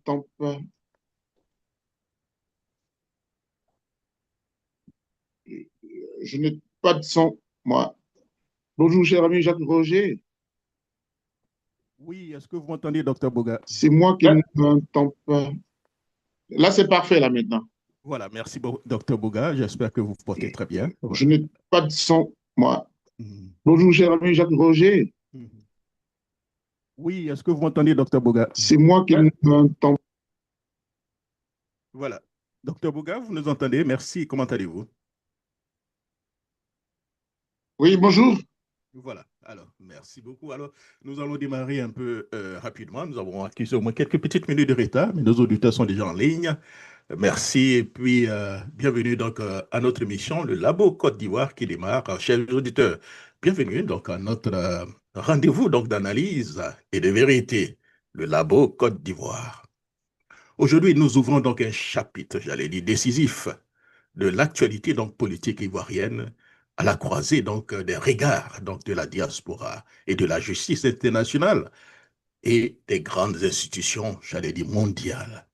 m'entends pas. Je n'ai pas de son, moi. Bonjour, cher ami Jacques Roger. Oui, est-ce que vous m'entendez, docteur Boga? C'est moi qui ne m'entends pas. Là, c'est parfait, là, maintenant. Voilà, merci, docteur Boga. J'espère que vous vous portez très bien. Je Voilà. n'ai pas de son, moi. Mhm. Bonjour, cher ami Jacques Roger. Mhm. Oui, est-ce que vous m'entendez, docteur Boga? C'est moi qui ne m'entends pas. Voilà. Docteur Boga, vous nous entendez? Merci. Comment allez-vous? Oui, bonjour. Voilà. Alors, merci beaucoup. Alors, nous allons démarrer un peu rapidement. Nous avons accusé au moins quelques petites minutes de retard, mais nos auditeurs sont déjà en ligne. Merci et puis bienvenue donc à notre émission, le Labo Côte d'Ivoire qui démarre. Chers auditeurs, bienvenue donc à notre rendez-vous donc d'analyse et de vérité, le Labo Côte d'Ivoire. Aujourd'hui, nous ouvrons donc un chapitre, j'allais dire décisif, de l'actualité donc politique ivoirienne à la croisée donc des regards donc de la diaspora et de la justice internationale et des grandes institutions, j'allais dire mondiales.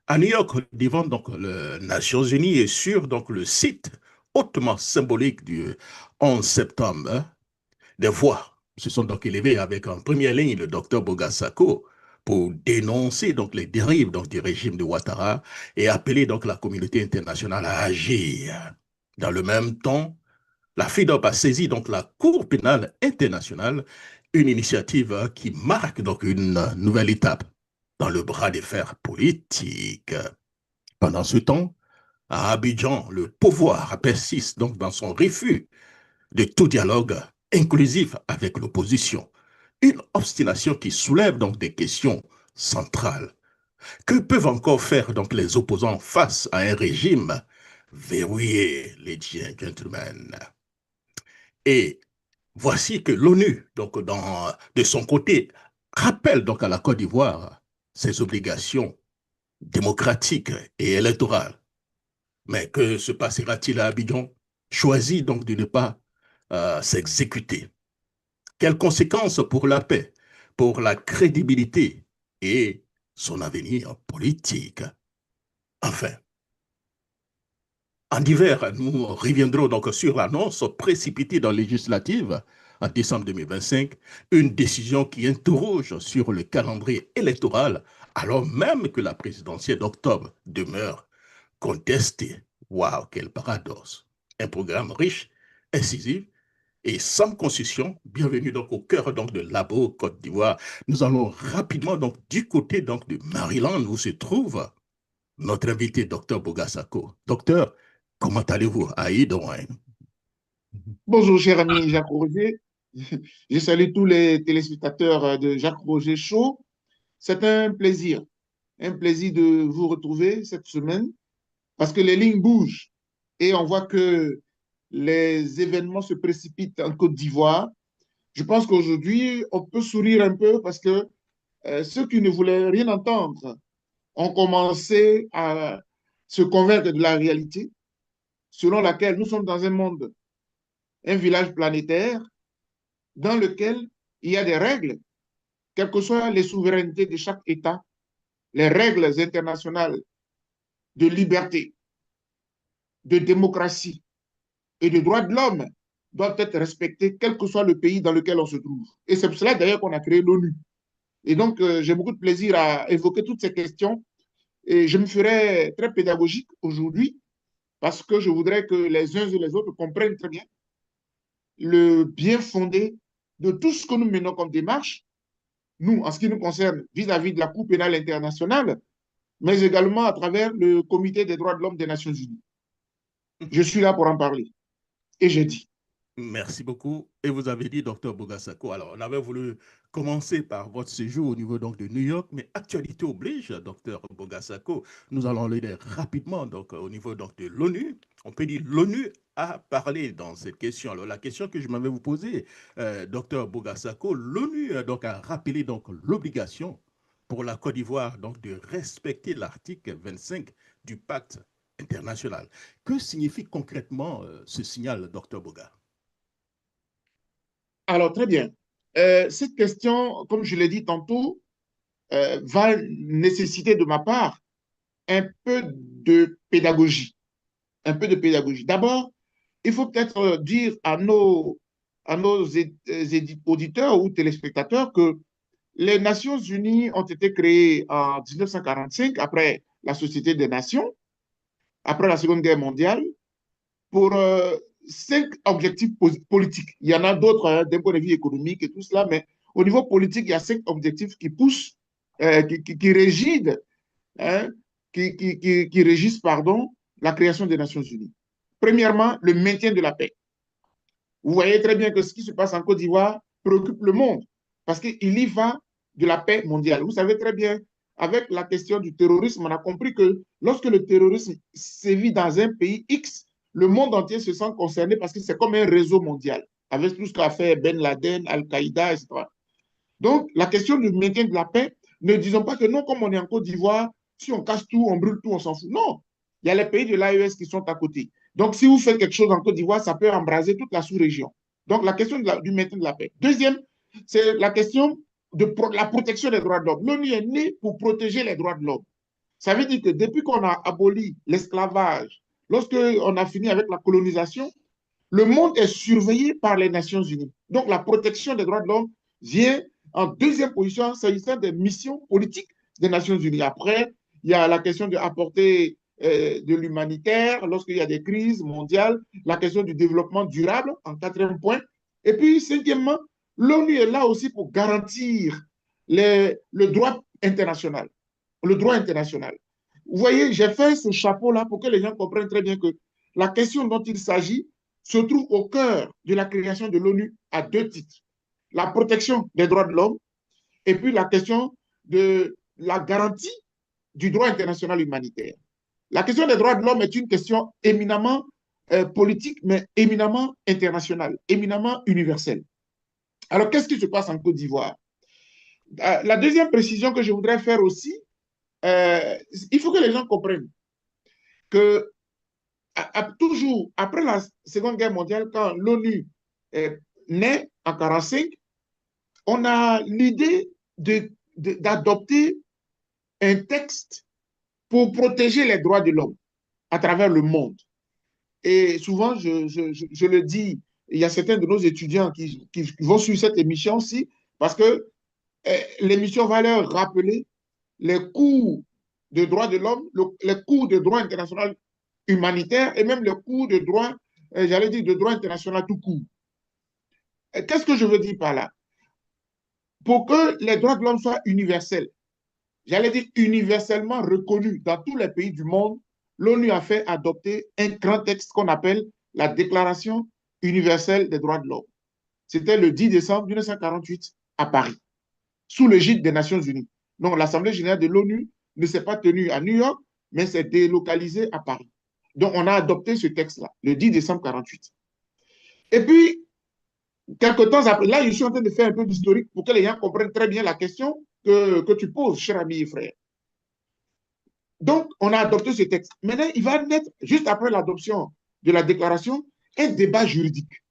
À New York, devant donc les Nations Unies et sur donc le site hautement symbolique du 11 septembre, hein, des voix se sont donc élevées avec en première ligne le docteur Bogasako pour dénoncer donc les dérives donc du régime de Ouattara et appeler donc la communauté internationale à agir. Dans le même temps, la FIDOP a saisi donc la Cour pénale internationale, une initiative qui marque donc une nouvelle étape dans le bras de fer politique. Pendant ce temps, à Abidjan, le pouvoir persiste donc dans son refus de tout dialogue inclusif avec l'opposition. Une obstination qui soulève donc des questions centrales. Que peuvent encore faire donc les opposants face à un régime verrouillé, ladies and gentlemen? Et voici que l'ONU, donc de son côté, rappelle donc à la Côte d'Ivoire ses obligations démocratiques et électorales. Mais que se passera-t-il à Abidjan? Choisit donc de ne pas s'exécuter. Quelles conséquences pour la paix, pour la crédibilité et son avenir politique? Enfin, en hiver, nous reviendrons donc sur l'annonce précipitée dans la législative en décembre 2025, une décision qui interroge sur le calendrier électoral, alors même que la présidentielle d'octobre demeure contestée. Waouh, quel paradoxe! Un programme riche, incisif et sans concession. Bienvenue donc au cœur donc de Labo Côte d'Ivoire. Nous allons rapidement donc du côté donc de Maryland où se trouve notre invité, docteur Bogasako. Docteur, comment allez-vous? Aïe, Bonjour, cher ami Jacques Roger. Je salue tous les téléspectateurs de Jacques Roger Show. C'est un plaisir de vous retrouver cette semaine parce que les lignes bougent et on voit que les événements se précipitent en Côte d'Ivoire. Je pense qu'aujourd'hui, on peut sourire un peu parce que ceux qui ne voulaient rien entendre ont commencé à se convaincre de la réalité selon laquelle nous sommes dans un monde, un village planétaire dans lequel il y a des règles, quelles que soient les souverainetés de chaque État, les règles internationales de liberté, de démocratie et de droits de l'homme doivent être respectées, quel que soit le pays dans lequel on se trouve. Et c'est pour cela d'ailleurs qu'on a créé l'ONU. Et donc, j'ai beaucoup de plaisir à évoquer toutes ces questions. Et je me ferai très pédagogique aujourd'hui parce que je voudrais que les uns et les autres comprennent très bien le bien fondé de tout ce que nous menons comme démarche, nous, en ce qui nous concerne, vis-à-vis de la Cour pénale internationale, mais également à travers le Comité des droits de l'homme des Nations Unies. Je suis là pour en parler. Et j'ai dit. merci beaucoup. Et vous avez dit, docteur Bogasako, alors on avait voulu commencer par votre séjour au niveau donc de New York, mais actualité oblige, docteur Bogasako. Nous allons aller rapidement donc au niveau donc de l'ONU. On peut dire l'ONU a parlé dans cette question. Alors la question que je m'avais vous poser, docteur Bogasako, l'ONU donc a rappelé donc l'obligation pour la Côte d'Ivoire donc de respecter l'article 25 du pacte international. Que signifie concrètement ce signal, docteur Boga? Alors, très bien. Cette question, comme je l'ai dit tantôt, va nécessiter de ma part un peu de pédagogie. Un peu de pédagogie. D'abord, il faut peut-être dire à nos auditeurs ou téléspectateurs que les Nations Unies ont été créées en 1945 après la Société des Nations, après la Seconde Guerre mondiale, pour 5 objectifs politiques. Il y en a d'autres hein, d'un point de vue économique et tout cela, mais au niveau politique, il y a 5 objectifs qui poussent, qui régissent, hein, qui régissent pardon, la création des Nations Unies. Premièrement, le maintien de la paix. Vous voyez très bien que ce qui se passe en Côte d'Ivoire préoccupe le monde parce qu'il y va de la paix mondiale. Vous savez très bien, avec la question du terrorisme, on a compris que lorsque le terrorisme sévit dans un pays X, le monde entier se sent concerné parce que c'est comme un réseau mondial, avec tout ce qu'a fait Ben Laden, Al-Qaïda, etc. Donc, la question du maintien de la paix, ne disons pas que non, comme on est en Côte d'Ivoire, si on casse tout, on brûle tout, on s'en fout. Non, il y a les pays de l'AES qui sont à côté. Donc, si vous faites quelque chose en Côte d'Ivoire, ça peut embraser toute la sous-région. Donc, la question du maintien de la paix. Deuxième, c'est la question de la protection des droits de l'homme. L'ONU est née pour protéger les droits de l'homme. Ça veut dire que depuis qu'on a aboli l'esclavage, lorsqu'on a fini avec la colonisation, le monde est surveillé par les Nations Unies. Donc, la protection des droits de l'homme vient en deuxième position s'agissant des missions politiques des Nations Unies. Après, il y a la question d'apporter de l'humanitaire lorsqu'il y a des crises mondiales, la question du développement durable en quatrième point. Et puis, cinquièmement, l'ONU est là aussi pour garantir le droit international. Le droit international. Vous voyez, j'ai fait ce chapeau-là pour que les gens comprennent très bien que la question dont il s'agit se trouve au cœur de la création de l'ONU à 2 titres. La protection des droits de l'homme et puis la question de la garantie du droit international humanitaire. La question des droits de l'homme est une question éminemment politique, mais éminemment internationale, éminemment universelle. Alors, qu'est-ce qui se passe en Côte d'Ivoire? La deuxième précision que je voudrais faire aussi, il faut que les gens comprennent que toujours après la Seconde Guerre mondiale, quand l'ONU naît en 1945, on a l'idée d'adopter un texte pour protéger les droits de l'homme à travers le monde. Et souvent, je le dis, il y a certains de nos étudiants qui vont suivre cette émission aussi, parce que l'émission va leur rappeler les cours de droits de l'homme, les cours de droit international humanitaire et même les cours de droit, j'allais dire, de droit international tout court. Qu'est-ce que je veux dire par là? Pour que les droits de l'homme soient universels, j'allais dire universellement reconnus dans tous les pays du monde, l'ONU a fait adopter un grand texte qu'on appelle la Déclaration universelle des droits de l'homme. C'était le 10 décembre 1948 à Paris, sous l'égide des Nations Unies. Donc, l'Assemblée générale de l'ONU ne s'est pas tenue à New York, mais s'est délocalisée à Paris. Donc, on a adopté ce texte-là, le 10 décembre 1948. Et puis, quelques temps après, là, je suis en train de faire un peu d'historique pour que les gens comprennent très bien la question que tu poses, cher ami et frère. Donc, on a adopté ce texte. Maintenant, il va naître, juste après l'adoption de la déclaration, un débat juridique.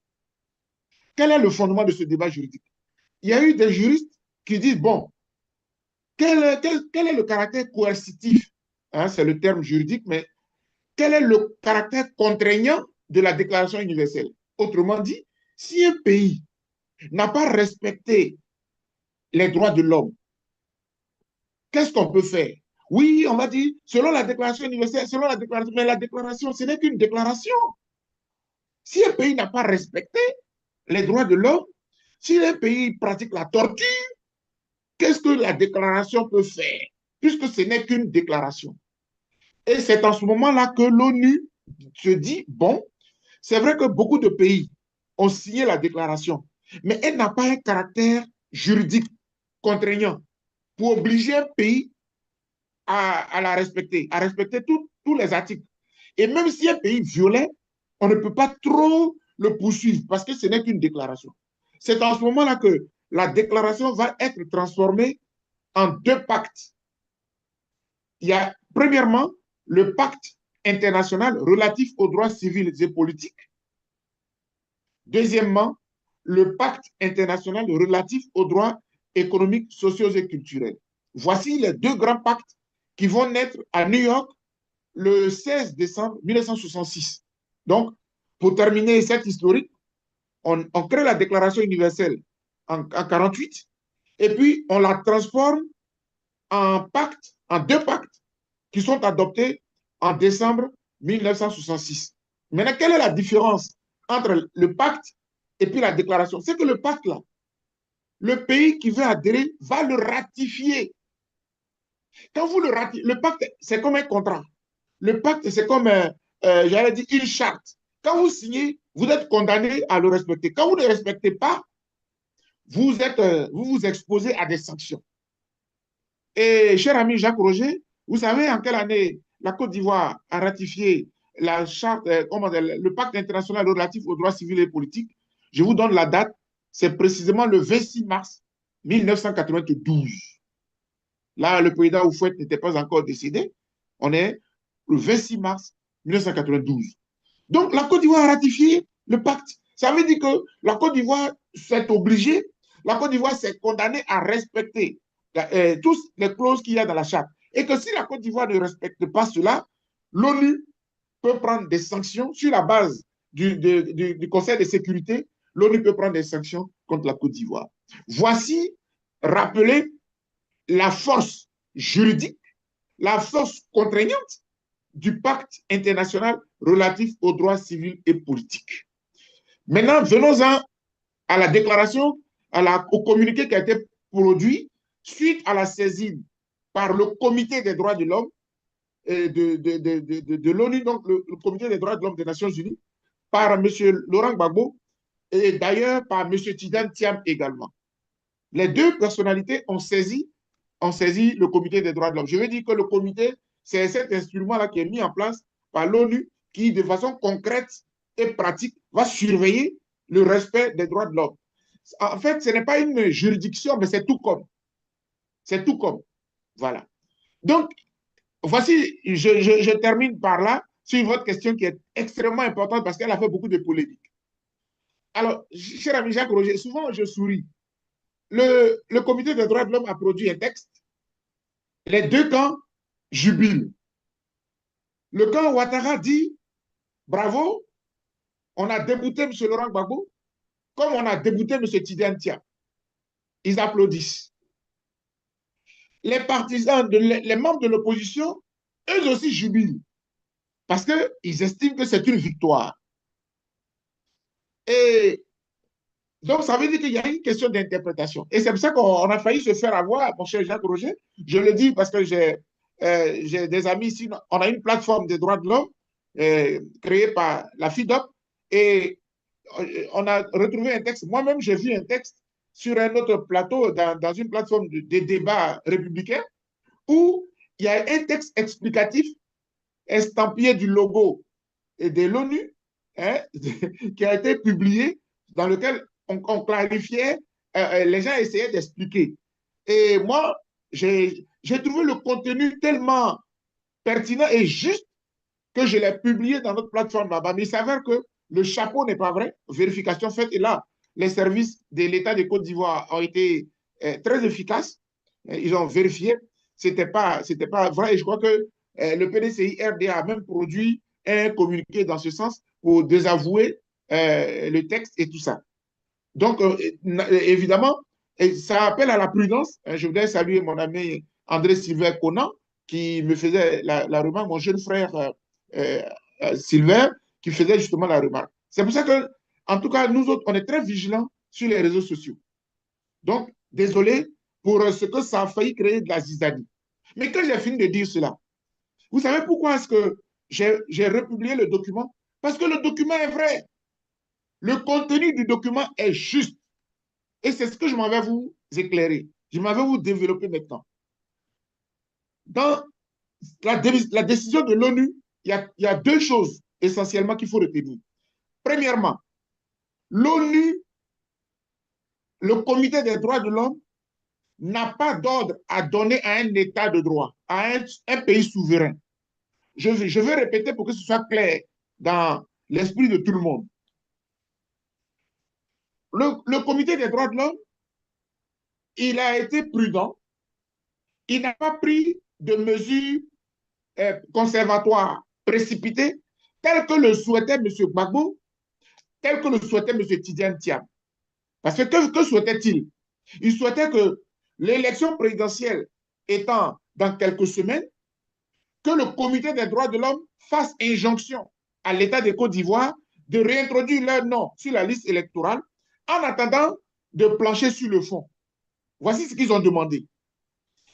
Quel est le fondement de ce débat juridique? Il y a eu des juristes qui disent, bon, quel est le caractère coercitif, hein, c'est le terme juridique, mais quel est le caractère contraignant de la Déclaration universelle? Autrement dit, si un pays n'a pas respecté les droits de l'homme, qu'est-ce qu'on peut faire? Oui, on va dire, selon la Déclaration universelle, selon la déclaration, mais la déclaration, ce n'est qu'une déclaration. Si un pays n'a pas respecté les droits de l'homme, si un pays pratique la torture, qu'est-ce que la déclaration peut faire? Puisque ce n'est qu'une déclaration. Et c'est en ce moment-là que l'ONU se dit, bon, c'est vrai que beaucoup de pays ont signé la déclaration, mais elle n'a pas un caractère juridique contraignant pour obliger un pays à la respecter, à respecter tous les articles. Et même si un pays violait, on ne peut pas trop le poursuivre parce que ce n'est qu'une déclaration. C'est en ce moment-là que la déclaration va être transformée en 2 pactes. Il y a premièrement le pacte international relatif aux droits civils et politiques. Deuxièmement, le pacte international relatif aux droits économiques, sociaux et culturels. Voici les deux grands pactes qui vont naître à New York le 16 décembre 1966. Donc, pour terminer cette historique, on crée la Déclaration universelle en 1948 et puis on la transforme en pacte, en deux pactes qui sont adoptés en décembre 1966. Maintenant, quelle est la différence entre le pacte et puis la déclaration? C'est que le pacte, là, le pays qui veut adhérer va le ratifier. Quand vous le ratifiez, le pacte, c'est comme un contrat. Le pacte, c'est comme, j'allais dire, une charte. Quand vous signez, vous êtes condamné à le respecter. Quand vous ne respectez pas, vous vous exposez à des sanctions. Et cher ami Jacques Roger, vous savez en quelle année la Côte d'Ivoire a ratifié la charte, le pacte international relatif aux droits civils et politiques? Je vous donne la date, c'est précisément le 26 mars 1992. Là, le président Oufouette n'était pas encore décédé. On est le 26 mars 1992. Donc, la Côte d'Ivoire a ratifié le pacte. Ça veut dire que la Côte d'Ivoire s'est obligée, la Côte d'Ivoire s'est condamnée à respecter toutes les clauses qu'il y a dans la charte. Et que si la Côte d'Ivoire ne respecte pas cela, l'ONU peut prendre des sanctions sur la base du Conseil de sécurité. L'ONU peut prendre des sanctions contre la Côte d'Ivoire. Voici rappeler la force juridique, la force contraignante du pacte international relatif aux droits civils et politiques. Maintenant, venons-en à la déclaration, au communiqué qui a été produit suite à la saisine par le Comité des droits de l'homme de l'ONU, donc le Comité des droits de l'homme des Nations Unies, par M. Laurent Gbagbo et d'ailleurs par M. Tidjane Thiam également. Les deux personnalités ont saisi le Comité des droits de l'homme. Je veux dire que le comité, c'est cet instrument-là qui est mis en place par l'ONU qui, de façon concrète et pratique, va surveiller le respect des droits de l'homme. En fait, ce n'est pas une juridiction, mais c'est tout comme. C'est tout comme. Voilà. Donc, voici, je termine par là sur votre question qui est extrêmement importante parce qu'elle a fait beaucoup de polémiques. Alors, cher ami Jacques Roger, souvent je souris. Le Comité des droits de l'homme a produit un texte. Les deux camps jubilent. Le camp Ouattara dit bravo, on a débouté M. Laurent Gbagbo, comme on a débouté M. Tidjane Thiam. Ils applaudissent. Les partisans, les membres de l'opposition, eux aussi jubilent parce qu'ils estiment que c'est une victoire. Et donc, ça veut dire qu'il y a une question d'interprétation. Et c'est pour ça qu'on a failli se faire avoir, mon cher Jacques Roger. Je le dis parce que j'ai des amis ici. On a une plateforme des droits de l'homme créée par la FIDOP et on a retrouvé un texte. Moi-même, j'ai vu un texte sur un autre plateau dans une plateforme de débat républicain où il y a un texte explicatif estampillé du logo de l'ONU hein, qui a été publié dans lequel on clarifiait, les gens essayaient d'expliquer. Et moi, j'ai trouvé le contenu tellement pertinent et juste que je l'ai publié dans notre plateforme là-bas. Mais il s'avère que le chapeau n'est pas vrai. Vérification faite. Et là, les services de l'État de Côte d'Ivoire ont été très efficaces. Ils ont vérifié. C'était pas vrai. Et je crois que le PDCI RDA a même produit un communiqué dans ce sens pour désavouer le texte et tout ça. Donc, évidemment, ça appelle à la prudence. Je voudrais saluer mon ami André Sylvain Conan, qui me faisait la remarque, mon jeune frère Sylvain, qui faisait justement la remarque. C'est pour ça que, en tout cas, nous autres, on est très vigilants sur les réseaux sociaux. Donc, désolé pour ce que ça a failli créer de la zizanie. Mais quand j'ai fini de dire cela, vous savez pourquoi est-ce que j'ai republié le document? Parce que le document est vrai. Le contenu du document est juste. Et c'est ce que je m'en vais vous éclairer. Je m'en vais vous développer maintenant. Dans la décision de l'ONU, il y a deux choses essentiellement qu'il faut retenir. Premièrement, l'ONU, le Comité des droits de l'homme, n'a pas d'ordre à donner à un État de droit, à un pays souverain. Je vais répéter pour que ce soit clair dans l'esprit de tout le monde. Le Comité des droits de l'homme, il a été prudent il n'a pas pris de mesures conservatoires précipitées telles que le souhaitait M. Gbagbo, telles que le souhaitait M. Tidiane Thiam. Parce que souhaitait-il? Il souhaitait que l'élection présidentielle étant dans quelques semaines, que le comité des droits de l'homme fasse injonction à l'État de Côte d'Ivoire de réintroduire leur nom sur la liste électorale en attendant de plancher sur le fond. Voici ce qu'ils ont demandé.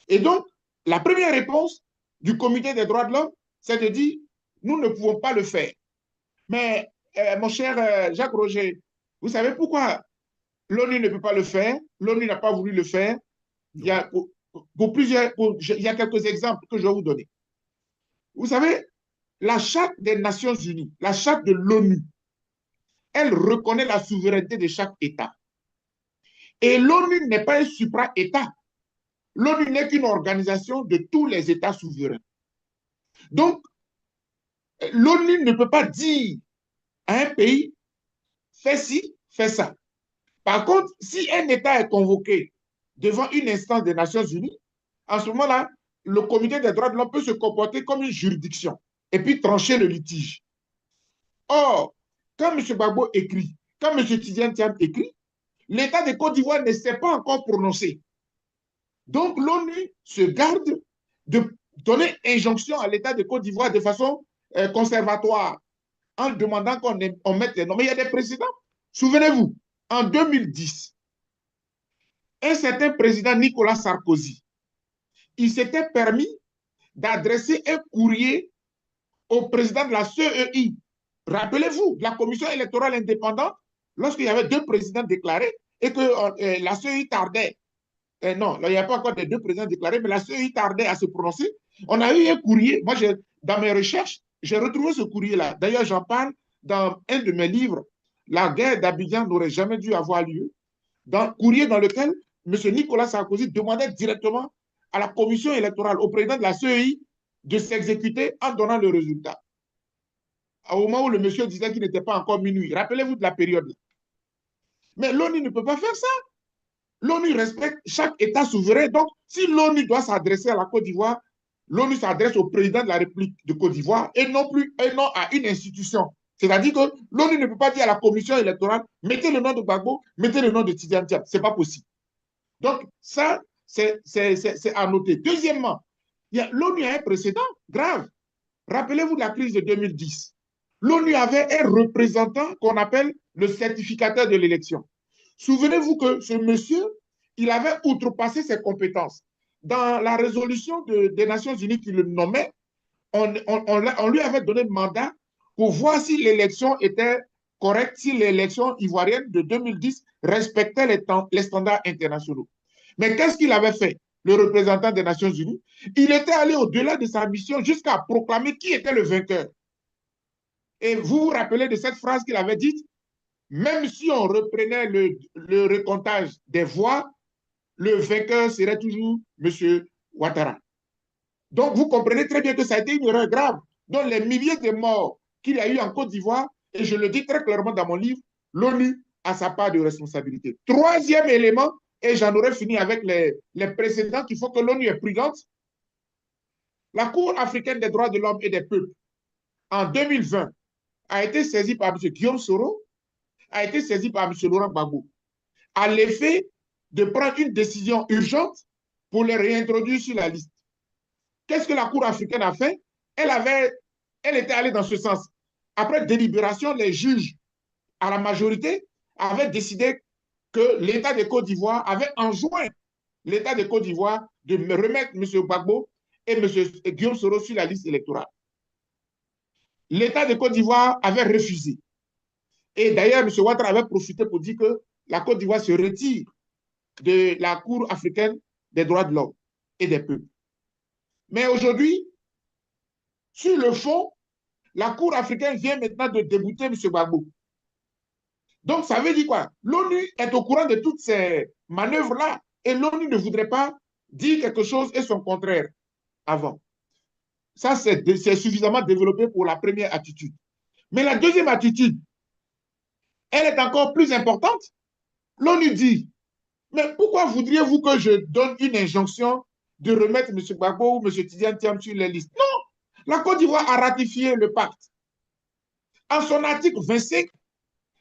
Et donc, la première réponse du comité des droits de l'homme, c'est de dire, nous ne pouvons pas le faire. Mais, mon cher Jacques Roger, vous savez pourquoi l'ONU ne peut pas le faire? L'ONU n'a pas voulu le faire. Il y a, il y a quelques exemples que je vais vous donner. Vous savez, la charte des Nations Unies, la charte de l'ONU, elle reconnaît la souveraineté de chaque État. Et l'ONU n'est pas un supra-État. L'ONU n'est qu'une organisation de tous les États souverains. Donc, l'ONU ne peut pas dire à un pays, fais ci, fais ça. Par contre, si un État est convoqué devant une instance des Nations Unies, en ce moment-là, le comité des droits de l'homme peut se comporter comme une juridiction et puis trancher le litige. Or, quand M. Gbagbo écrit, quand M. Tidiane Thiam écrit, l'État de Côte d'Ivoire ne s'est pas encore prononcé. Donc, l'ONU se garde de donner injonction à l'État de Côte d'Ivoire de façon conservatoire en demandant qu'on mette les noms. Mais il y a des précédents. Souvenez-vous, en 2010, un certain président Nicolas Sarkozy, il s'était permis d'adresser un courrier au président de la CEI. Rappelez-vous, la commission électorale indépendante, lorsqu'il y avait deux présidents déclarés et que la CEI tardait, non, il n'y a pas encore des deux présidents déclarés, mais la CEI tardait à se prononcer, on a eu un courrier. Moi, dans mes recherches, j'ai retrouvé ce courrier-là. D'ailleurs, j'en parle dans un de mes livres, La guerre d'Abidjan n'aurait jamais dû avoir lieu, dans un courrier dans lequel M. Nicolas Sarkozy demandait directement à la commission électorale, au président de la CEI, de s'exécuter en donnant le résultat. Au moment où le monsieur disait qu'il n'était pas encore minuit. Rappelez-vous de la période. Mais l'ONU ne peut pas faire ça. L'ONU respecte chaque État souverain. Donc, si l'ONU doit s'adresser à la Côte d'Ivoire, l'ONU s'adresse au président de la République de Côte d'Ivoire et non à une institution. C'est-à-dire que l'ONU ne peut pas dire à la commission électorale, mettez le nom de Gbagbo, mettez le nom de Tidiane Thiam. Ce n'est pas possible. Donc, ça, c'est à noter. Deuxièmement, l'ONU a un précédent grave. Rappelez-vous de la crise de 2010. L'ONU avait un représentant qu'on appelle le certificateur de l'élection. Souvenez-vous que ce monsieur, il avait outrepassé ses compétences. Dans la résolution des Nations Unies qui le nommait, on lui avait donné le mandat pour voir si l'élection était correcte, si l'élection ivoirienne de 2010 respectait les standards internationaux. Mais qu'est-ce qu'il avait fait, le représentant des Nations Unies? Il était allé au-delà de sa mission jusqu'à proclamer qui était le vainqueur. Et vous vous rappelez de cette phrase qu'il avait dite? Même si on reprenait le recomptage des voix, le vainqueur serait toujours M. Ouattara. Donc, vous comprenez très bien que ça a été une erreur grave. Donc, les milliers de morts qu'il y a eu en Côte d'Ivoire, et je le dis très clairement dans mon livre, l'ONU a sa part de responsabilité. Troisième élément, et j'en aurais fini avec les précédents qui font que l'ONU est prudente, la Cour africaine des droits de l'homme et des peuples, en 2020, a été saisie par M. Guillaume Soro, a été saisie par M. Laurent Gbagbo, à l'effet de prendre une décision urgente pour les réintroduire sur la liste. Qu'est-ce que la Cour africaine a fait? Elle était allée dans ce sens. Après délibération, les juges, à la majorité, avaient décidé que l'État de Côte d'Ivoire avait enjoint l'État de Côte d'Ivoire de remettre M. Gbagbo et M. Guillaume Soro sur la liste électorale. L'État de Côte d'Ivoire avait refusé. Et d'ailleurs, M. Ouattara avait profité pour dire que la Côte d'Ivoire se retire de la Cour africaine des droits de l'homme et des peuples. Mais aujourd'hui, sur le fond, la Cour africaine vient maintenant de débouter M. Gbagbo. Donc, ça veut dire quoi? L'ONU est au courant de toutes ces manœuvres-là et l'ONU ne voudrait pas dire quelque chose et son contraire avant. Ça, c'est suffisamment développé pour la première attitude. Mais la deuxième attitude, elle est encore plus importante. L'ONU dit, mais pourquoi voudriez-vous que je donne une injonction de remettre M. Gbagbo ou M. Tidiane Thiam sur les listes. Non, la Côte d'Ivoire a ratifié le pacte. En son article 25,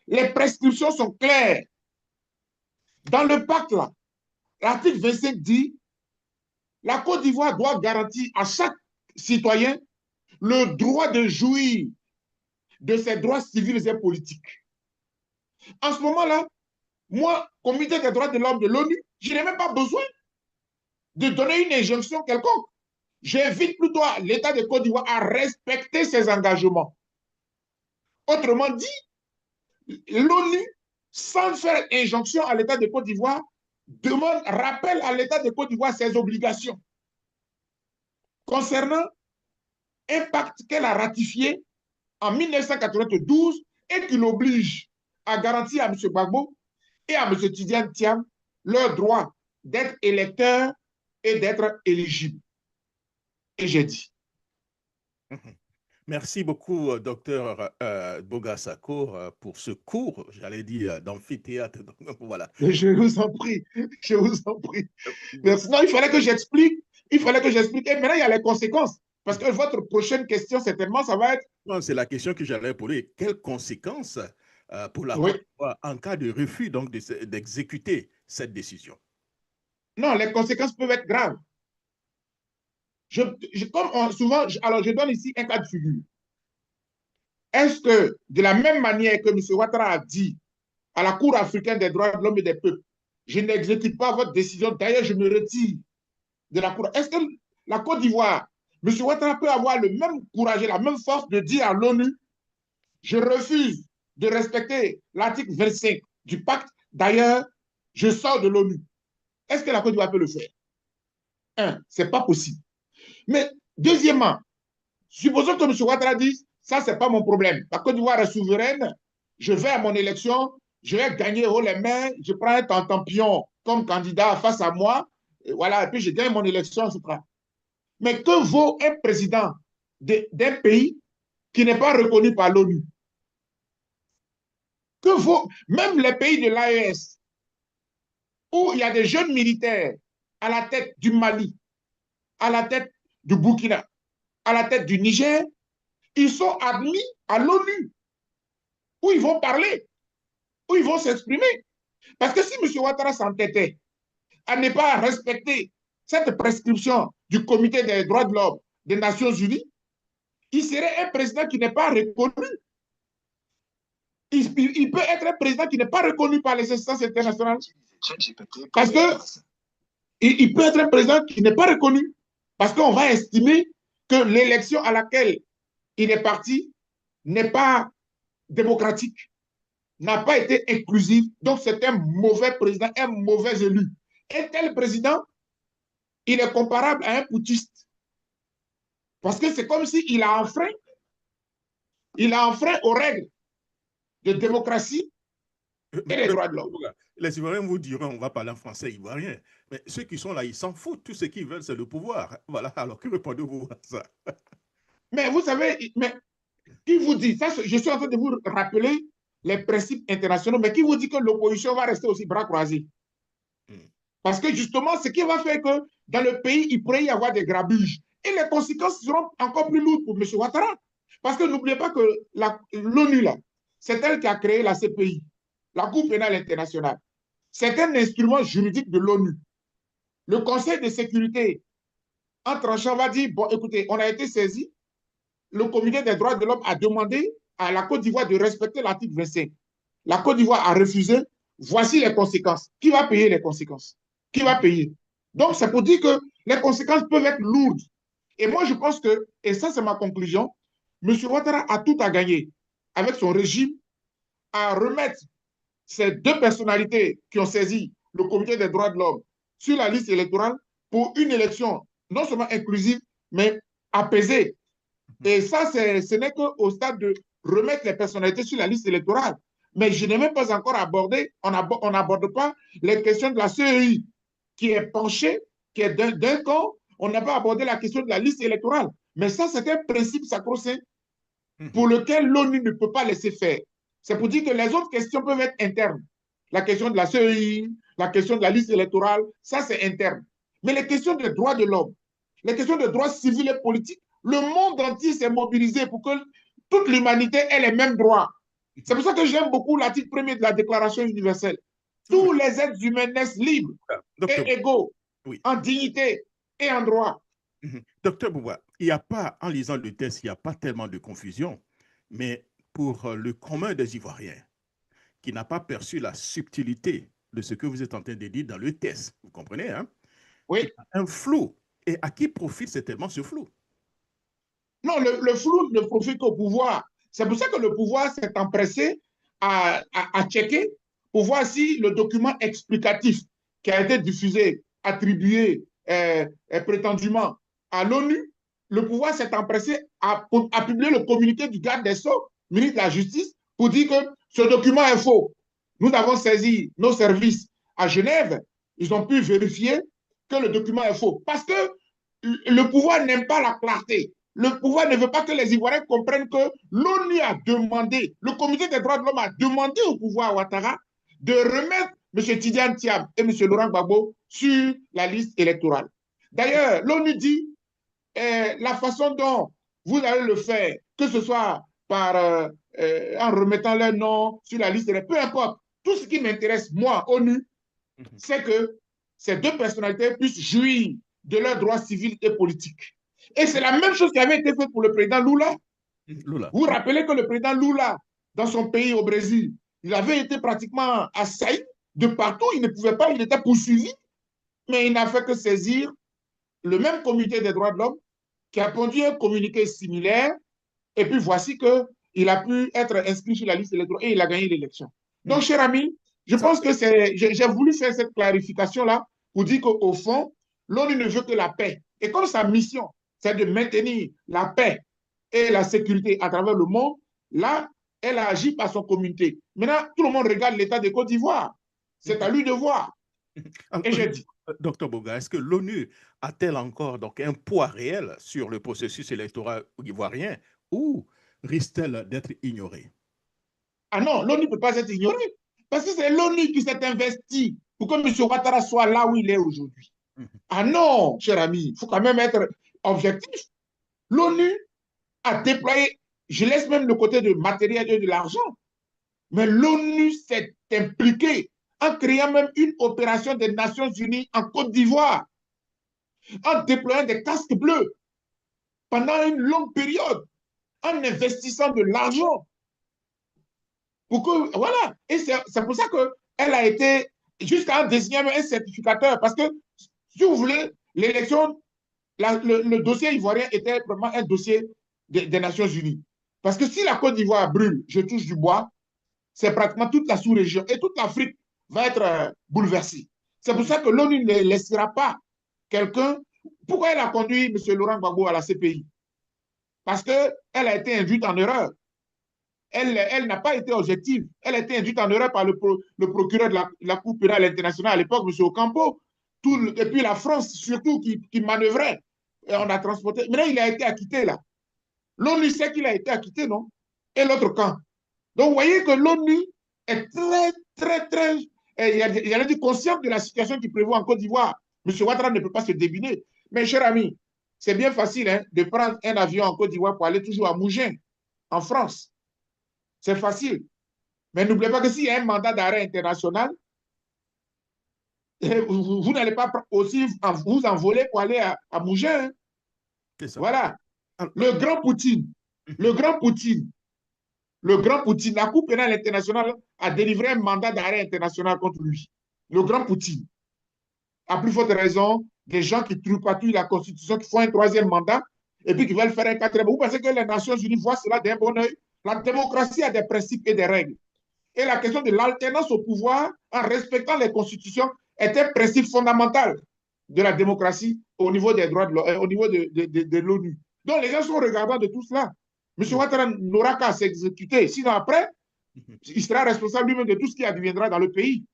les prescriptions sont claires. Dans le pacte, là, l'article 25 dit la Côte d'Ivoire doit garantir à chaque citoyen le droit de jouir de ses droits civils et politiques. En ce moment-là, moi, Comité des droits de l'homme de l'ONU, je n'ai même pas besoin de donner une injonction quelconque. J'invite plutôt l'État de Côte d'Ivoire à respecter ses engagements. Autrement dit, l'ONU, sans faire injonction à l'État de Côte d'Ivoire, rappelle à l'État de Côte d'Ivoire ses obligations concernant un pacte qu'elle a ratifié en 1992 et qui l'oblige à garantir à M. Gbagbo et à M. Tidiane Thiam leur droit d'être électeurs et d'être éligibles. Et j'ai dit. Merci beaucoup, docteur Bogassako, pour ce cours, j'allais dire, d'amphithéâtre. Voilà. Je vous en prie, je vous en prie. Merci. Non, il fallait que j'explique. Il fallait que j'explique. Et maintenant, il y a les conséquences. Parce que votre prochaine question, certainement, ça va être... Non, c'est la question que j'allais poser. Quelles conséquences pour la Côte d'Ivoire en cas de refus d'exécuter cette décision? Non, les conséquences peuvent être graves. Souvent, alors je donne ici un cas de figure. Est-ce que, de la même manière que M. Ouattara a dit à la Cour africaine des droits de l'homme et des peuples, je n'exécute pas votre décision, d'ailleurs je me retire de la Cour. Est-ce que la Côte d'Ivoire, M. Ouattara peut avoir le même courage et la même force de dire à l'ONU, je refuse de respecter l'article 25 du pacte, d'ailleurs je sors de l'ONU. Est-ce que la Côte d'Ivoire peut le faire? Ce n'est pas possible. Mais deuxièmement, supposons que M. Ouattara dise, ça, ce n'est pas mon problème. La Côte d'Ivoire est souveraine, je vais à mon élection, je vais gagner haut les mains, je prends un Tantampion comme candidat face à moi, et voilà, et puis je gagne mon élection, etc. Mais que vaut un président d'un pays qui n'est pas reconnu par l'ONU? Que vaut même les pays de l'AES, où il y a des jeunes militaires à la tête du Mali, à la tête du Burkina, à la tête du Niger, ils sont admis à l'ONU, où ils vont parler, où ils vont s'exprimer. Parce que si M. Ouattara s'entêtait à ne pas respecter cette prescription du Comité des droits de l'homme des Nations Unies, il serait un président qui n'est pas reconnu. Il peut être un président qui n'est pas reconnu par les instances internationales. Parce que il peut être un président qui n'est pas reconnu. Parce qu'on va estimer que l'élection à laquelle il est parti n'est pas démocratique, n'a pas été inclusive. Donc, c'est un mauvais président, un mauvais élu. Un tel président, il est comparable à un putschiste. Parce que c'est comme s'il a enfreint aux règles de démocratie et des droits de l'homme. Les Ivoiriens vous diront, on va parler en français ivoirien, mais ceux qui sont là, ils s'en foutent. Tout ce qu'ils veulent, c'est le pouvoir. Voilà, alors que répondez-vous à ça? Mais vous savez, mais qui vous dit, ça, je suis en train de vous rappeler les principes internationaux, mais qui vous dit que l'opposition va rester aussi bras croisés? Parce que justement, ce qui va faire que dans le pays, il pourrait y avoir des grabuges. Et les conséquences seront encore plus lourdes pour M. Ouattara. Parce que n'oubliez pas que l'ONU, là, c'est elle qui a créé la CPI, la Cour pénale internationale. C'est un instrument juridique de l'ONU. Le Conseil de sécurité, en tranchant, va dire, bon, écoutez, on a été saisi, le Comité des droits de l'homme a demandé à la Côte d'Ivoire de respecter l'article 25. La Côte d'Ivoire a refusé. Voici les conséquences. Qui va payer les conséquences? Qui va payer? Donc, c'est pour dire que les conséquences peuvent être lourdes. Et moi, je pense que, et ça, c'est ma conclusion, M. Ouattara a tout à gagner avec son régime à remettre ces deux personnalités qui ont saisi le Comité des droits de l'homme sur la liste électorale pour une élection non seulement inclusive, mais apaisée. Et ça, ce n'est qu'au stade de remettre les personnalités sur la liste électorale. Mais je n'ai même pas encore abordé, on n'aborde pas les questions de la CEI qui est penchée, qui est d'un camp. On n'a pas abordé la question de la liste électorale. Mais ça, c'est un principe sacro-saint pour lequel l'ONU ne peut pas laisser faire. C'est pour dire que les autres questions peuvent être internes. La question de la CEI, la question de la liste électorale, ça, c'est interne. Mais les questions des droits de l'homme, les questions des droits civils et politiques, le monde entier s'est mobilisé pour que toute l'humanité ait les mêmes droits. C'est pour ça que j'aime beaucoup l'article 1er de la Déclaration universelle. Oui. Tous les êtres humains naissent libres Docteur, et égaux oui. en dignité et en droit. Docteur Bouba, il n'y a pas, en lisant le texte, il n'y a pas tellement de confusion, mais pour le commun des Ivoiriens, qui n'a pas perçu la subtilité de ce que vous êtes en train de dire dans le texte, vous comprenez, hein? Il Oui. y a un flou. Et à qui profite certainement ce flou? Non, le flou ne profite qu'au pouvoir. C'est pour ça que le pouvoir s'est empressé à checker pour voir si le document explicatif qui a été diffusé, attribué prétendument à l'ONU, le pouvoir s'est empressé à publier le communiqué du garde des Sceaux, ministre de la Justice, pour dire que ce document est faux. Nous avons saisi nos services à Genève, ils ont pu vérifier que le document est faux. Parce que le pouvoir n'aime pas la clarté. Le pouvoir ne veut pas que les Ivoiriens comprennent que l'ONU a demandé, le comité des droits de l'homme a demandé au pouvoir Ouattara de remettre M. Tidiane Thiam et M. Laurent Gbagbo sur la liste électorale. D'ailleurs, l'ONU dit la façon dont vous allez le faire, que ce soit en remettant leur nom sur la liste, peu importe. Tout ce qui m'intéresse, moi, ONU, c'est que ces deux personnalités puissent jouir de leurs droits civils et politiques. Et c'est la même chose qui avait été faite pour le président Lula. Lula. Vous vous rappelez que le président Lula, dans son pays au Brésil, il avait été pratiquement assailli de partout, il ne pouvait pas, il était poursuivi, mais il n'a fait que saisir le même comité des droits de l'homme qui a produit un communiqué similaire, et puis voici qu'il a pu être inscrit sur la liste électorale et il a gagné l'élection. Donc, cher ami, je pense que j'ai voulu faire cette clarification-là pour dire qu'au fond, l'ONU ne veut que la paix. Et comme sa mission, c'est de maintenir la paix et la sécurité à travers le monde, là, elle a agi par son communauté. Maintenant, tout le monde regarde l'État de Côte d'Ivoire. C'est à lui de voir. Et j'ai dit. Docteur Boga, est-ce que l'ONU a-t-elle encore donc, un poids réel sur le processus électoral ivoirien ou risque-t-elle d'être ignorée? Ah non, l'ONU ne peut pas être ignorée. Parce que c'est l'ONU qui s'est investi pour que M. Ouattara soit là où il est aujourd'hui. Ah non, cher ami, il faut quand même être objectif. L'ONU a déployé, je laisse même le côté de matériel et de l'argent, mais l'ONU s'est impliquée en créant même une opération des Nations Unies en Côte d'Ivoire, en déployant des casques bleus pendant une longue période, en investissant de l'argent. Pour que, voilà. Et c'est pour ça qu'elle a été, jusqu'à désigner un certificateur, parce que, si vous voulez, l'élection, le dossier ivoirien était vraiment un dossier des Nations Unies. Parce que si la Côte d'Ivoire brûle, je touche du bois, c'est pratiquement toute la sous-région et toute l'Afrique va être bouleversée. C'est pour ça que l'ONU ne laissera pas quelqu'un. Pourquoi elle a conduit M. Laurent Gbagbo à la CPI? Parce qu'elle a été induite en erreur. Elle n'a pas été objective. Elle a été induite en erreur par le procureur de la Cour pénale internationale à l'époque, M. Ocampo. Et puis la France, surtout, qui manœuvrait. Et on a transporté. Maintenant, il a été acquitté, là. L'ONU sait qu'il a été acquitté, non? Et l'autre camp. Donc, vous voyez que l'ONU est très, j'allais dire, consciente de la situation qui prévaut en Côte d'Ivoire. M. Ouattara ne peut pas se deviner. Mais, cher ami, c'est bien facile hein, de prendre un avion en Côte d'Ivoire pour aller toujours à Mougins, en France. C'est facile. Mais n'oubliez pas que s'il y a un mandat d'arrêt international, vous n'allez pas aussi vous envoler pour aller à Mougins. Hein. C'est ça. Voilà. Le grand Poutine, le grand Poutine, la Cour pénale internationale a délivré un mandat d'arrêt international contre lui. Le grand Poutine. À plus forte raison, des gens qui tripatouillent la Constitution, qui font un troisième mandat, et puis qui veulent faire un quatrième. Vous pensez que les Nations Unies voient cela d'un bon oeil? La démocratie a des principes et des règles. Et la question de l'alternance au pouvoir en respectant les constitutions est un principe fondamental de la démocratie au niveau des droits au niveau de l'ONU. Donc les gens sont regardants de tout cela. M. Ouattara n'aura qu'à s'exécuter. Sinon après, il sera responsable lui-même de tout ce qui adviendra dans le pays.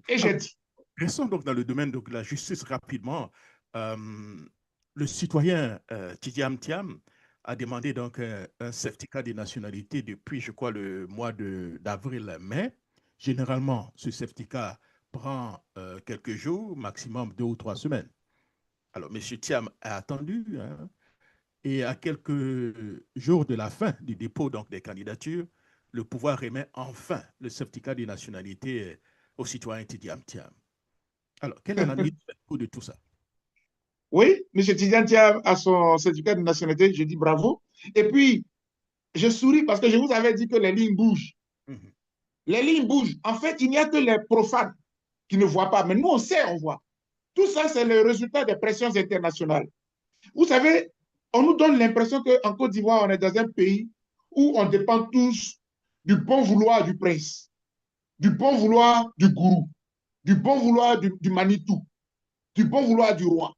Et j'ai dit. Restons donc dans le domaine de la justice rapidement. Le citoyen Tidiane Thiam a demandé donc un certificat de nationalité depuis, je crois, le mois d'avril-mai. Généralement, ce certificat prend quelques jours, maximum 2 ou 3 semaines. Alors, M. Thiam a attendu, hein, et à quelques jours de la fin du dépôt donc, des candidatures, le pouvoir remet enfin le certificat de nationalité aux citoyens Tidiane Thiam. Alors, quelle analyse faites-vous de tout ça? Oui, M. Tidiane a son certificat de nationalité, je dis bravo. Et puis, je souris parce que je vous avais dit que les lignes bougent. Mhm. Les lignes bougent. En fait, il n'y a que les profanes qui ne voient pas. Mais nous, on sait, on voit. Tout ça, c'est le résultat des pressions internationales. Vous savez, on nous donne l'impression qu'en Côte d'Ivoire, on est dans un pays où on dépend tous du bon vouloir du prince, du bon vouloir du gourou, du bon vouloir du Manitou, du bon vouloir du roi.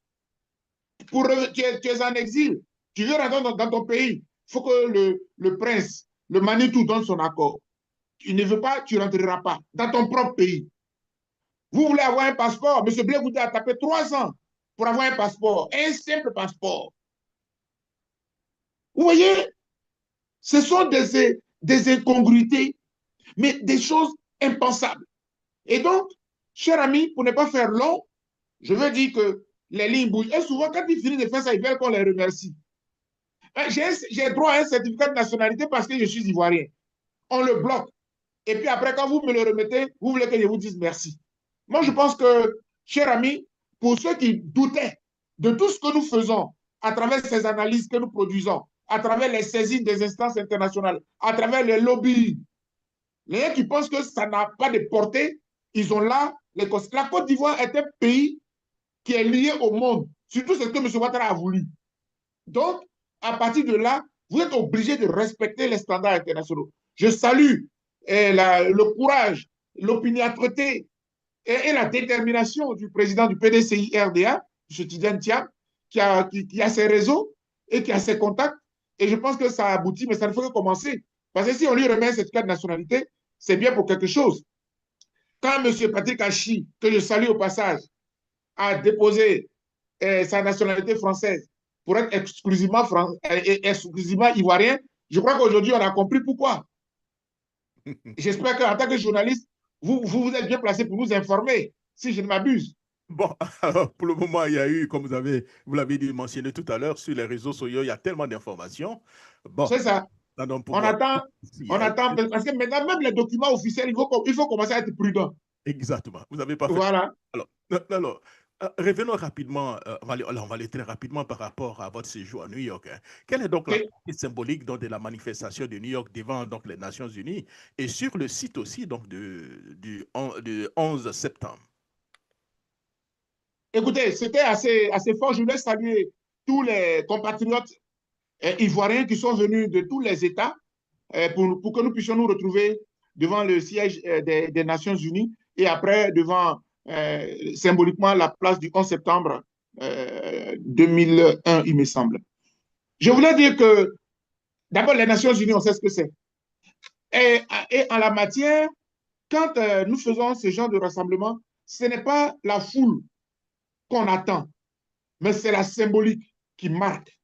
Tu es en exil, tu veux rentrer dans ton pays, il faut que le prince, le Manitou donne son accord. Tu ne veux pas, tu ne rentreras pas dans ton propre pays. Vous voulez avoir un passeport, M. Blé Goudé a tapé 3 ans pour avoir un passeport, un simple passeport. Vous voyez, ce sont des incongruités, mais des choses impensables. Et donc, cher ami, pour ne pas faire long, je veux dire que les lignes bougent. Et souvent, quand ils finissent de faire ça, ils veulent qu'on les remercie. J'ai droit à un certificat de nationalité parce que je suis ivoirien. On le bloque. Et puis après, quand vous me le remettez, vous voulez que je vous dise merci. Moi, je pense que, cher ami, pour ceux qui doutaient de tout ce que nous faisons à travers ces analyses que nous produisons, à travers les saisines des instances internationales, à travers les lobbies, les gens qui pensent que ça n'a pas de portée, ils ont là les causes. La Côte d'Ivoire est un pays qui est lié au monde, surtout ce que M. Ouattara a voulu. Donc, à partir de là, vous êtes obligé de respecter les standards internationaux. Je salue le courage, l'opiniâtreté et la détermination du président du PDCI-RDA, M. Tidiane Thiam, qui a ses réseaux et qui a ses contacts. Et je pense que ça aboutit, mais ça ne faut que commencer. Parce que si on lui remet un certificat de nationalité, c'est bien pour quelque chose. Quand M. Patrick Hachi, que je salue au passage, a déposé sa nationalité française pour être exclusivement ivoirien, je crois qu'aujourd'hui, on a compris pourquoi. J'espère qu'en tant que journaliste, vous êtes bien placé pour nous informer, si je ne m'abuse. Bon, alors pour le moment, il y a eu, comme vous l'avez dit, mentionné tout à l'heure, sur les réseaux sociaux, il y a tellement d'informations. Bon, C'est ça. dans notre On pouvoir. attend, Ici, on hein. attend, parce que maintenant, même les documents officiels, il faut commencer à être prudent. Exactement. Vous avez parfaitement. Voilà. Alors, revenons rapidement, on va aller très rapidement par rapport à votre séjour à New York, hein. Quelle est donc la Okay. partie symbolique donc, de la manifestation de New York devant donc, les Nations Unies et sur le site aussi donc, du 11 septembre? Écoutez, c'était assez fort. Je voulais saluer tous les compatriotes ivoiriens qui sont venus de tous les États pour que nous puissions nous retrouver devant le siège des Nations Unies et après devant symboliquement la place du 11 septembre 2001, il me semble. Je voulais dire que d'abord, les Nations Unies, on sait ce que c'est. Et en la matière, quand nous faisons ce genre de rassemblement, ce n'est pas la foule qu'on attend, mais c'est la symbolique qui marque.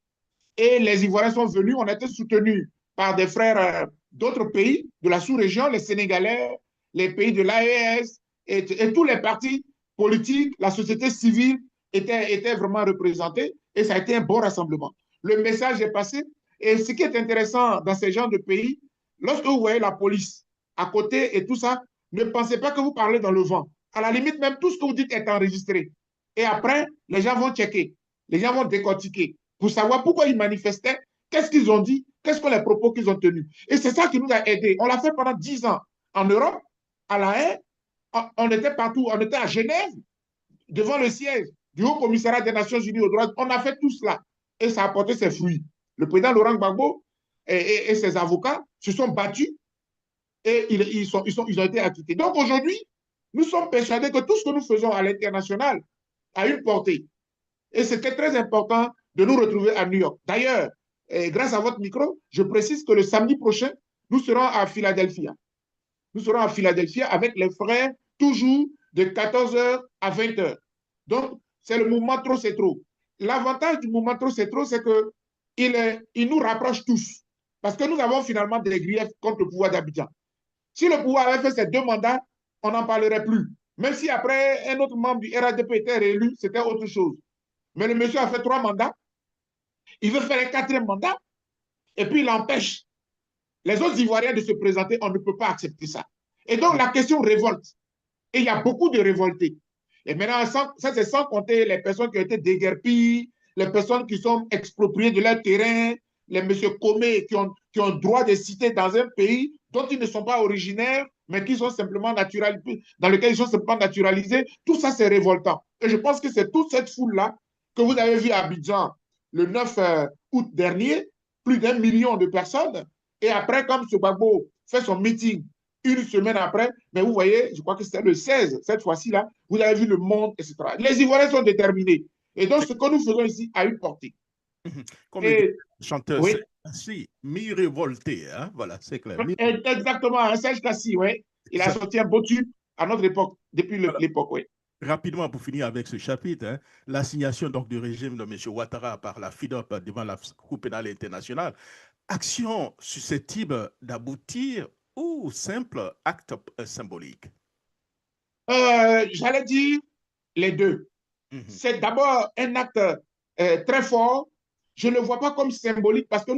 Et les Ivoiriens sont venus, on a été soutenus par des frères d'autres pays de la sous-région, les Sénégalais, les pays de l'AES et tous les partis politiques, la société civile était vraiment représentée et ça a été un bon rassemblement. Le message est passé et ce qui est intéressant dans ces genres de pays, lorsque vous voyez la police à côté et tout ça, ne pensez pas que vous parlez dans le vent. À la limite, même tout ce que vous dites est enregistré. Et après, les gens vont checker, les gens vont décortiquer pour savoir pourquoi ils manifestaient, qu'est-ce qu'ils ont dit, quels sont les propos qu'ils ont tenus. Et c'est ça qui nous a aidés. On l'a fait pendant 10 ans en Europe, à La Haye, on était partout, on était à Genève, devant le siège du Haut Commissariat des Nations Unies aux droits. On a fait tout cela et ça a apporté ses fruits. Le président Laurent Gbagbo et ses avocats se sont battus et ils ont été acquittés. Donc aujourd'hui, nous sommes persuadés que tout ce que nous faisons à l'international a une portée. Et c'était très important de nous retrouver à New York. D'ailleurs, grâce à votre micro, je précise que le samedi prochain, nous serons à Philadelphie. Nous serons à Philadelphie avec les frères, toujours de 14h à 20h. Donc, c'est le mouvement Trop c'est trop. L'avantage du mouvement Trop c'est trop, c'est qu'il nous rapproche tous. Parce que nous avons finalement des griefs contre le pouvoir d'Abidjan. Si le pouvoir avait fait ses 2 mandats, on n'en parlerait plus. Même si après un autre membre du RADP était réélu, c'était autre chose. Mais le monsieur a fait 3 mandats. Il veut faire un 4e mandat. Et puis, il empêche les autres Ivoiriens de se présenter. On ne peut pas accepter ça. Et donc, la question révolte. Et il y a beaucoup de révoltés. Et maintenant, ça, c'est sans compter les personnes qui ont été déguerpies, les personnes qui sont expropriées de leur terrain, les messieurs Comé qui ont droit de citer dans un pays dont ils ne sont pas originaires, mais qui sont simplement naturalisés, dans lequel ils sont simplement naturalisés. Tout ça, c'est révoltant. Et je pense que c'est toute cette foule-là que vous avez vu à Abidjan le 9 août dernier, plus d'1 million de personnes. Et après, comme ce Gbagbo fait son meeting une semaine après, mais vous voyez, je crois que c'était le 16, cette fois-ci-là, vous avez vu le monde, etc. Les Ivoiriens sont déterminés. Et donc, ce que nous faisons ici a une portée. Comme le dit Et, le chanteur, oui, c'est ainsi, mi-révolté, hein? Voilà, c'est clair. exactement, un Serge Kassi, oui. Il a Ça, sorti un beau tube à notre époque, depuis voilà. l'époque, oui. Rapidement, pour finir avec ce chapitre, hein, l'assignation donc du régime de M. Ouattara par la FIDOP devant la Cour pénale internationale, action susceptible d'aboutir ou simple acte symbolique? J'allais dire les deux. Mhm. C'est d'abord un acte très fort. Je ne le vois pas comme symbolique parce que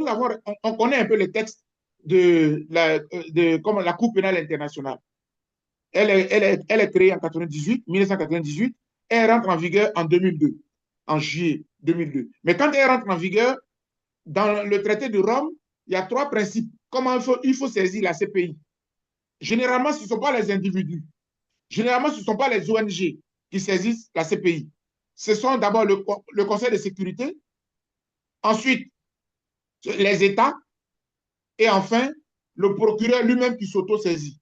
on connaît un peu les textes comme la Cour pénale internationale. Elle est créée en 1998, et elle rentre en vigueur en 2002, en juillet 2002. Mais quand elle rentre en vigueur, dans le traité de Rome, il y a 3 principes. Comment il faut saisir la CPI. Généralement, ce ne sont pas les individus. Généralement, ce ne sont pas les ONG qui saisissent la CPI. Ce sont d'abord le Conseil de sécurité, ensuite les États, et enfin le procureur lui-même qui s'auto-saisit.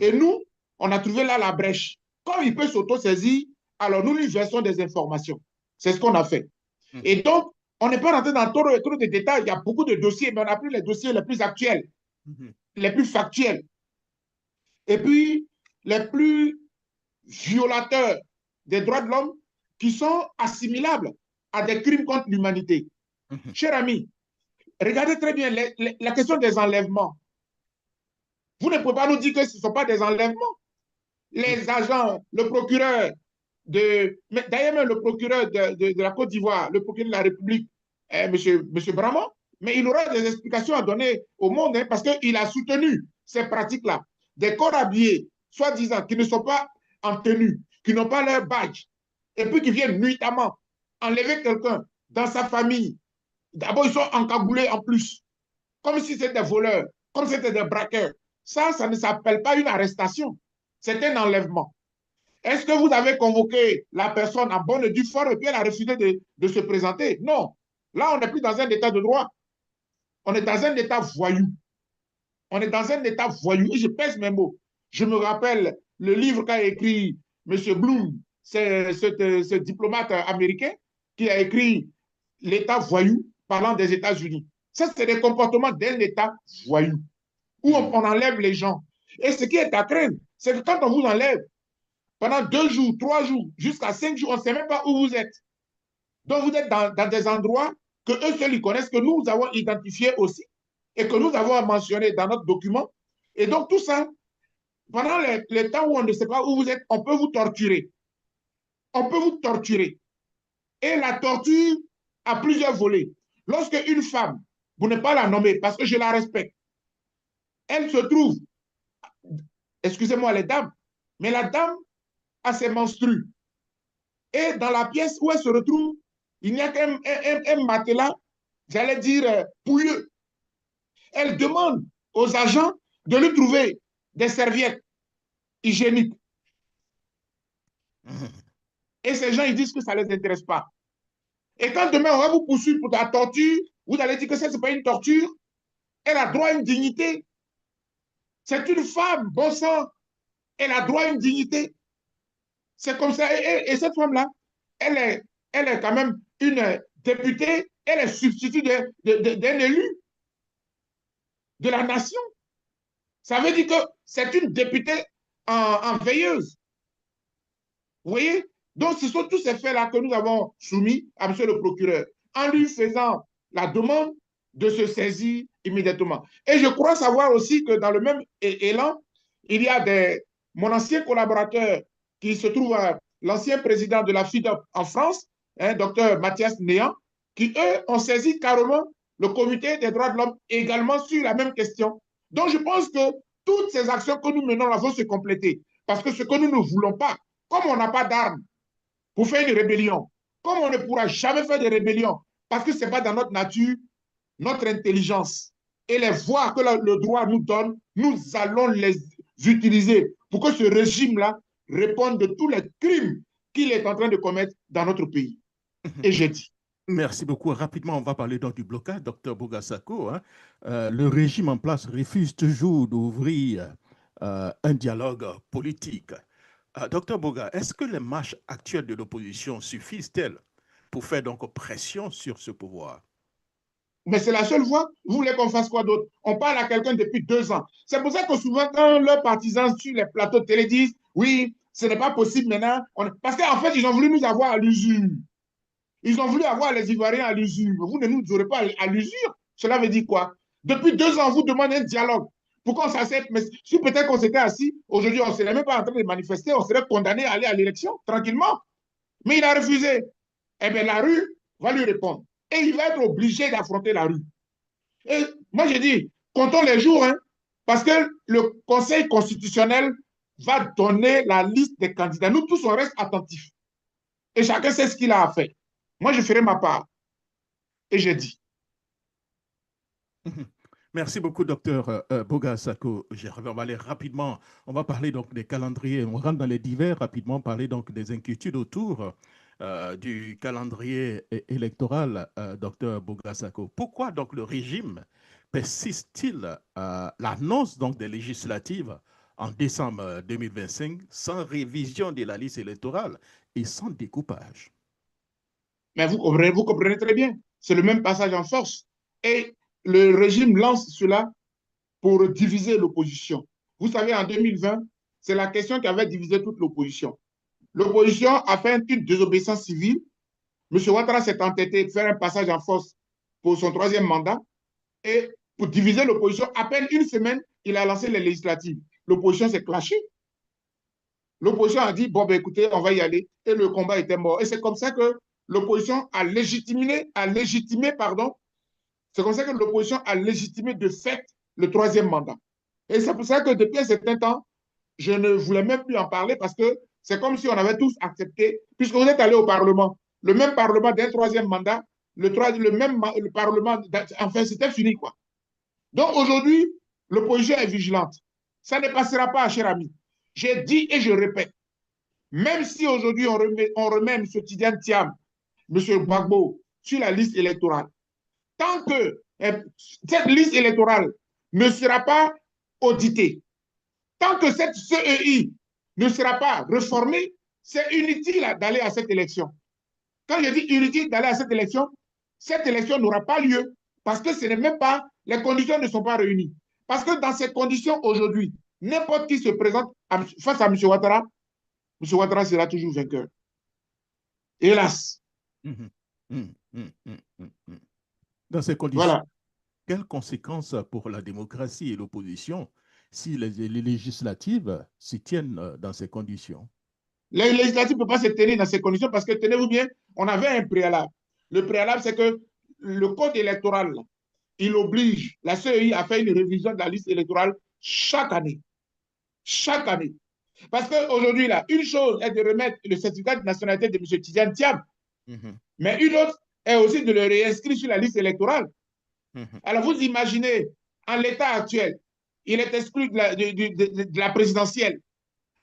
Et Mhm. nous, on a trouvé là la brèche. Comme il peut s'auto-saisir, alors nous lui versons des informations. C'est ce qu'on a fait. Mhm. Et donc, on n'est pas rentré dans trop de détails. Il y a beaucoup de dossiers, mais on a pris les dossiers les plus actuels, Mhm. les plus factuels. Et puis, les plus violateurs des droits de l'homme qui sont assimilables à des crimes contre l'humanité. Mhm. Cher ami, regardez très bien la question des enlèvements. Vous ne pouvez pas nous dire que ce ne sont pas des enlèvements. Mhm. Les agents, le procureur d'ailleurs même le procureur de la Côte d'Ivoire, le procureur de la République, monsieur Bramont, mais il aura des explications à donner au monde hein, parce qu'il a soutenu ces pratiques-là. Des corps habillés, soi-disant, qui ne sont pas en tenue, qui n'ont pas leur badge, et puis qui viennent nuitamment enlever quelqu'un dans sa famille. D'abord, ils sont encagoulés en plus, comme si c'était des voleurs, comme si c'était des braqueurs. Ça ne s'appelle pas une arrestation, c'est un enlèvement. Est-ce que vous avez convoqué la personne en bonne et due forme et puis elle a refusé de se présenter? Non. Là, on n'est plus dans un état de droit. On est dans un état voyou. On est dans un état voyou. Et je pèse mes mots. Je me rappelle le livre qu'a écrit M. Bloom, c'est ce diplomate américain qui a écrit l'État voyou parlant des États-Unis. Ça, c'est des comportements d'un État voyou où Mhm. on enlève les gens. Et ce qui est à craindre, c'est que quand on vous enlève, pendant 2 jours, 3 jours, jusqu'à 5 jours, on ne sait même pas où vous êtes. Donc, vous êtes dans des endroits que eux seuls ils connaissent, que nous avons identifiés aussi et que nous avons mentionné dans notre document. Et donc, tout ça, pendant les temps où on ne sait pas où vous êtes, on peut vous torturer. On peut vous torturer. Et la torture a plusieurs volets. Lorsque une femme, vous ne pas la nommer parce que je la respecte, elle se trouve, excusez-moi les dames, mais la dame a ses menstrues. Et dans la pièce où elle se retrouve, il n'y a qu'un matelas, j'allais dire, pouilleux. Elle demande aux agents de lui trouver des serviettes hygiéniques. Mhm. Et ces gens, ils disent que ça ne les intéresse pas. Et quand demain, on va vous poursuivre pour la torture, vous allez dire que ça, ce n'est pas une torture. Elle a droit à une dignité. C'est une femme, bon sang. Elle a droit à une dignité. C'est comme ça. Et cette femme-là, elle est, elle est quand même une députée. Elle est substitut d'un élu de la nation. Ça veut dire que c'est une députée en veilleuse. Vous voyez? Donc, ce sont tous ces faits-là que nous avons soumis à M. le procureur en lui faisant la demande de se saisir immédiatement. Et je crois savoir aussi que dans le même élan, il y a mon ancien collaborateur qui se trouve l'ancien président de la FIDOP en France, docteur Mathias Néant, qui, eux, ont saisi carrément le comité des droits de l'homme également sur la même question. Donc, je pense que toutes ces actions que nous menons là vont se compléter. Parce que ce que nous ne voulons pas, comme on n'a pas d'armes pour faire une rébellion, comme on ne pourra jamais faire de rébellion, parce que ce n'est pas dans notre nature, notre intelligence et les voies que le droit nous donne, nous allons les utiliser pour que ce régime-là réponde de tous les crimes qu'il est en train de commettre dans notre pays. Et j'ai dit. Merci beaucoup. Rapidement, on va parler donc du blocage, docteur Bogasako. Hein. Le régime en place refuse toujours d'ouvrir un dialogue politique. Docteur Boga, est-ce que les marches actuelles de l'opposition suffisent-elles pour faire donc pression sur ce pouvoir? Mais c'est la seule voie. Vous voulez qu'on fasse quoi d'autre? On parle à quelqu'un depuis 2 ans. C'est pour ça que souvent, quand leurs partisans sur les plateaux de télé disent oui, ce n'est pas possible maintenant, parce qu'en fait, ils ont voulu nous avoir à l'usure. Ils ont voulu avoir les Ivoiriens à l'usure. Vous ne nous aurez pas à l'usure. Cela veut dire quoi? Depuis 2 ans, on vous demande un dialogue. Pourquoi on s'accepte? Mais si peut-être qu'on s'était assis, aujourd'hui, on ne serait même pas en train de manifester, on serait condamné à aller à l'élection tranquillement. Mais il a refusé. Eh bien, la rue va lui répondre. Et il va être obligé d'affronter la rue. Et moi, je dis, comptons les jours, hein, parce que le Conseil constitutionnel va donner la liste des candidats. Nous tous, on reste attentifs. Et chacun sait ce qu'il a à faire. Moi, je ferai ma part. Et j'ai dit. Merci beaucoup, docteur Bogasako. On va aller rapidement. On va parler donc des calendriers. On rentre dans les divers rapidement, parler donc des inquiétudes autour du calendrier électoral, docteur Bogasako. Pourquoi donc le régime persiste-t-il à l'annonce donc des législatives en décembre 2025 sans révision de la liste électorale et sans découpage? Mais vous comprenez très bien. C'est le même passage en force. Et le régime lance cela pour diviser l'opposition. Vous savez, en 2020, c'est la question qui avait divisé toute l'opposition. L'opposition a fait une désobéissance civile. M. Ouattara s'est entêté de faire un passage en force pour son 3e mandat. Et pour diviser l'opposition, à peine une semaine, il a lancé les législatives. L'opposition s'est clashée. L'opposition a dit, bon, ben, écoutez, on va y aller. Et le combat était mort. Et c'est comme ça que l'opposition a légitimé, pardon, c'est comme ça que l'opposition a légitimé de fait le 3e mandat. Et c'est pour ça que depuis un certain temps, je ne voulais même plus en parler parce que c'est comme si on avait tous accepté, puisque vous êtes allé au Parlement, le même Parlement d'un 3e mandat, le Parlement, enfin, c'était fini, quoi. Donc aujourd'hui, l'opposition est vigilante. Ça ne passera pas, cher ami. J'ai dit et je répète, même si aujourd'hui on remet M. Tidiane Thiam, M. Gbagbo sur la liste électorale, tant que cette liste électorale ne sera pas auditée, tant que cette CEI ne sera pas réformée, c'est inutile d'aller à cette élection. Quand je dis inutile d'aller à cette élection n'aura pas lieu parce que ce n'est même pas, les conditions ne sont pas réunies. Parce que dans ces conditions aujourd'hui, n'importe qui se présente face à M. Ouattara, M. Ouattara sera toujours vainqueur. Hélas. Dans ces conditions, voilà. Quelles conséquences pour la démocratie et l'opposition si les législatives s'y tiennent dans ces conditions? Les législatives ne peuvent pas se tenir dans ces conditions parce que, tenez-vous bien, on avait un préalable. Le préalable, c'est que le code électoral, il oblige la CEI à faire une révision de la liste électorale chaque année. Chaque année. Parce qu'aujourd'hui, là, une chose est de remettre le certificat de nationalité de M. Tidiane Thiam, mais une autre est aussi de le réinscrire sur la liste électorale. Alors, vous imaginez, en l'état actuel, il est exclu de la présidentielle.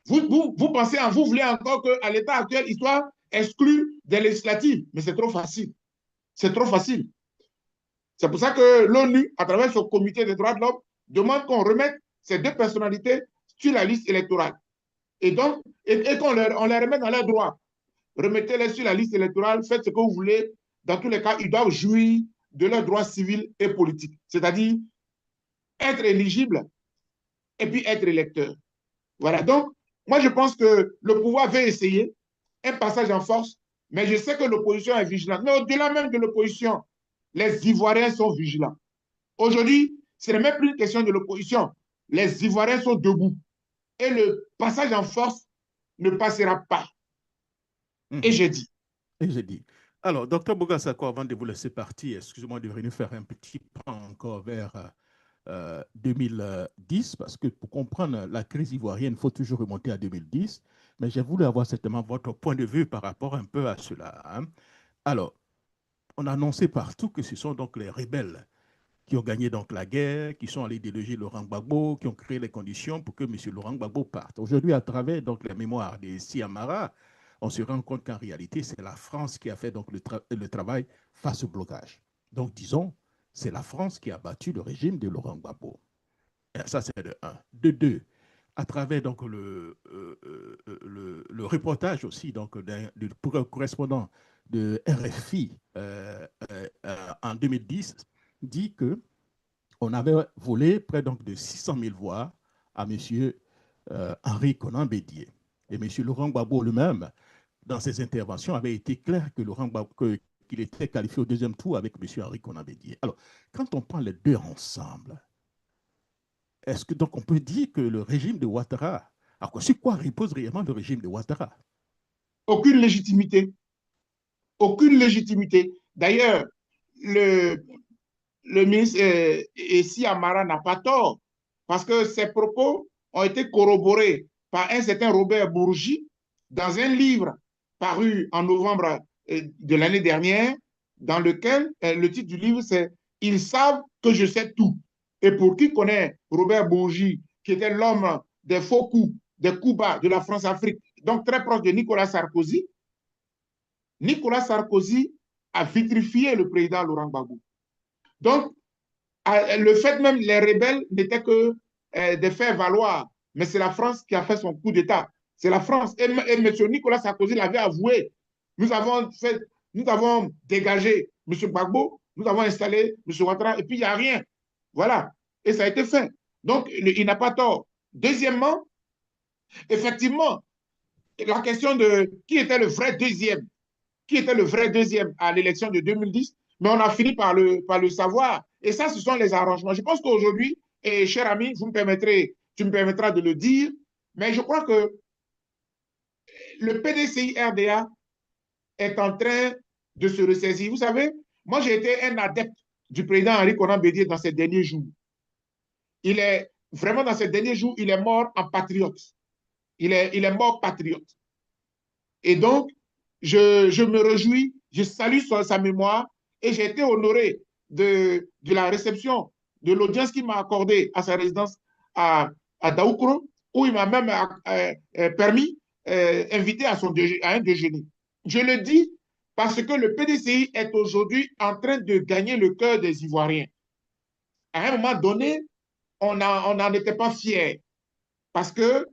Vous pensez, vous voulez encore qu'à l'état actuel, il soit exclu des législatives. Mais c'est trop facile. C'est trop facile. C'est pour ça que l'ONU, à travers son comité des droits de l'homme, demande qu'on remette ces 2 personnalités sur la liste électorale. Et donc, qu'on on les remette dans leurs droits. Remettez-les sur la liste électorale, faites ce que vous voulez. Dans tous les cas, ils doivent jouir de leurs droits civils et politiques. C'est-à-dire être éligibles et puis être électeur. Voilà. Donc, moi, je pense que le pouvoir veut essayer un passage en force, mais je sais que l'opposition est vigilante. Mais au-delà même de l'opposition, les Ivoiriens sont vigilants. Aujourd'hui, ce n'est même plus une question de l'opposition. Les Ivoiriens sont debout. Et le passage en force ne passera pas. Et j'ai dit. Et j'ai dit. Alors, docteur Bogassako, avant de vous laisser partir, excusez-moi de venir faire un petit pas encore vers 2010, parce que pour comprendre la crise ivoirienne, il faut toujours remonter à 2010. Mais j'ai voulu avoir certainement votre point de vue par rapport un peu à cela, hein. Alors, on a annoncé partout que ce sont donc les rebelles qui ont gagné donc la guerre, qui sont allés déloger Laurent Gbagbo, qui ont créé les conditions pour que M. Laurent Gbagbo parte. Aujourd'hui, à travers donc les mémoires de Siamara, on se rend compte qu'en réalité, c'est la France qui a fait donc le travail face au blocage. Donc, disons, c'est la France qui a battu le régime de Laurent Gbagbo. Et ça, c'est de un. De deux, à travers donc le reportage aussi donc du correspondant de RFI en 2010 dit que on avait volé près donc de 600 000 voix à M. Henri Konan Bédié. Et M. Laurent Gbagbo lui-même, dans ses interventions, avait été clair que qu'il était qualifié au deuxième tour avec M. Henri Konan Bédié. Alors, quand on prend les deux ensemble, est-ce que donc on peut dire que le régime de Ouattara, sur quoi repose réellement le régime de Ouattara? Aucune légitimité. Aucune légitimité. D'ailleurs, le, le ministre Essi Amara n'a pas tort, parce que ses propos ont été corroborés par un certain Robert Bourgi dans un livre paru en novembre de l'année dernière, dans lequel le titre du livre c'est Ils savent que je sais tout. Et pour qui connaît Robert Bourgi, qui était l'homme des faux coups, des coups bas de la France-Afrique, donc très proche de Nicolas Sarkozy, Nicolas Sarkozy a vitrifié le président Laurent Gbagbo. Donc, le fait même, les rebelles n'étaient que des faits valoir, mais c'est la France qui a fait son coup d'État. C'est la France. Et M. Nicolas Sarkozy l'avait avoué. Nous avons dégagé M. Gbagbo, nous avons installé M. Ouattara, et puis il n'y a rien. Voilà. Et ça a été fait. Donc, il n'a pas tort. Deuxièmement, effectivement, la question de qui était le vrai deuxième, qui était le vrai deuxième à l'élection de 2010, mais on a fini par le savoir. Et ça, ce sont les arrangements. Je pense qu'aujourd'hui, et cher ami, tu me permettras de le dire, mais je crois que le PDCI-RDA est en train de se ressaisir. Vous savez, moi, j'ai été un adepte du président Henri Konan Bédié dans ces derniers jours. Il est vraiment dans ces derniers jours, il est mort en patriote. Il est mort patriote. Et donc, je me réjouis, je salue sa mémoire et j'ai été honoré de la réception, de l'audience qu'il m'a accordée à sa résidence à Daoukro, où il m'a même permis, invité à un déjeuner. Je le dis parce que le PDCI est aujourd'hui en train de gagner le cœur des Ivoiriens. À un moment donné, on n'en était pas fiers parce que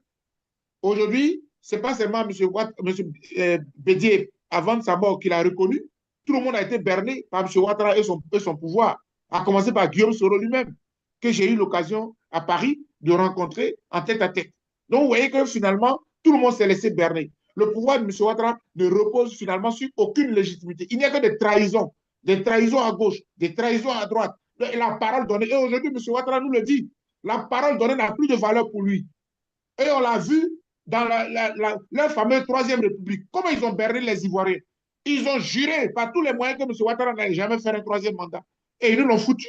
aujourd'hui, ce n'est pas seulement M. Bédié, avant sa mort, qu'il a reconnu. Tout le monde a été berné par M. Ouattara et son pouvoir, à commencer par Guillaume Soro lui-même, que j'ai eu l'occasion à Paris de rencontrer en tête à tête. Donc, vous voyez que finalement, tout le monde s'est laissé berner. Le pouvoir de M. Ouattara ne repose finalement sur aucune légitimité. Il n'y a que des trahisons à gauche, des trahisons à droite. La parole donnée, et aujourd'hui, M. Ouattara nous le dit, la parole donnée n'a plus de valeur pour lui. Et on l'a vu dans leur fameuse Troisième République. Comment ils ont berné les Ivoiriens? Ils ont juré par tous les moyens que M. Ouattara n'allait jamais faire un troisième mandat. Et ils nous l'ont foutu.